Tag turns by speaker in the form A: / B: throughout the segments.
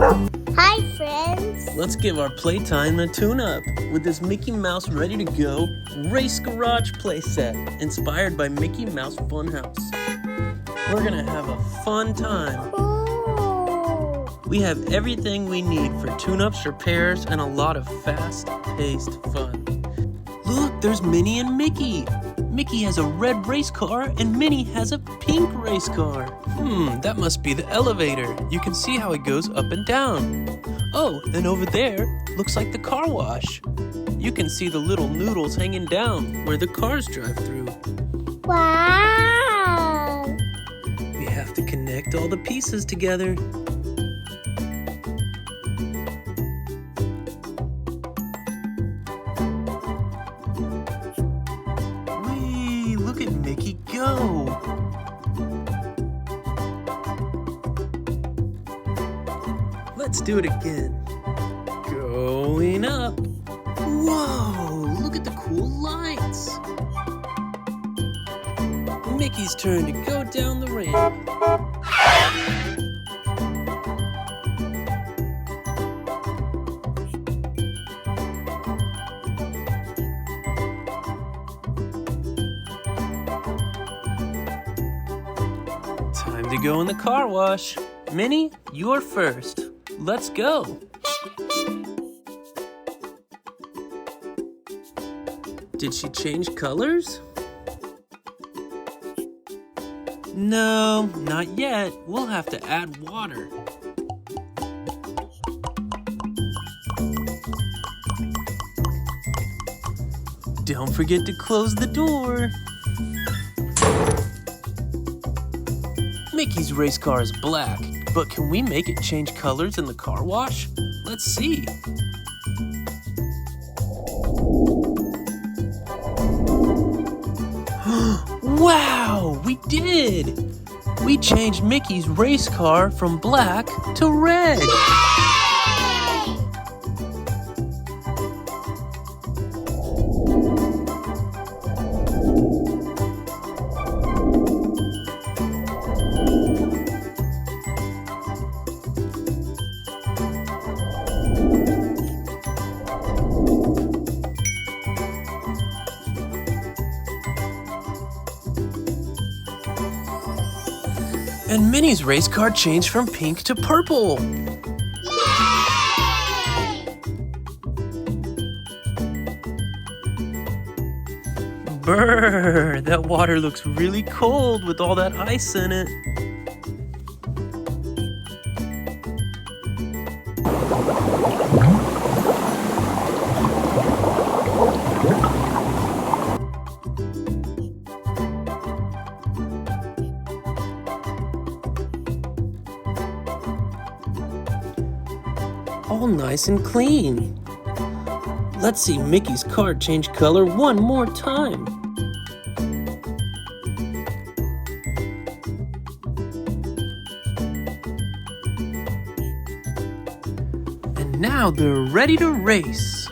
A: Hi, friends.
B: Let's give our playtime a tune-up with this Mickey Mouse ready-to-go race garage playset inspired by Mickey Mouse Funhouse. We're gonna have a fun time.
A: Ooh.
B: We have everything we need for tune-ups, repairs, and a lot of fast-paced fun. Look, there's Minnie and Mickey. Mickey has a red race car and Minnie has a pink race car. That must be the elevator. You can see how it goes up and down. Oh, and over there, looks like the car wash. You can see the little noodles hanging down where the cars drive through.
A: Wow.
B: We have to connect all the pieces together. Whee, look at Mickey go. Let's do it again. Going up. Whoa, look at the cool lights. Mickey's turn to go down the ramp. Time to go in the car wash. Minnie, you're first. Let's go. Did she change colors? No, not yet. We'll have to add water. Don't forget to close the door. Mickey's race car is black, but can we make it change colors in the car wash? Let's see. Wow, we did! We changed Mickey's race car from black to red. And Minnie's race car changed from pink to purple. Brr, that water looks really cold with all that ice in it. All nice and clean. Let's see Mickey's car change color one more time. And now they're ready to race.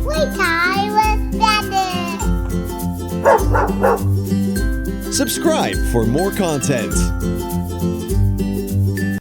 A: Playtime with Daddy.
C: Subscribe for more content.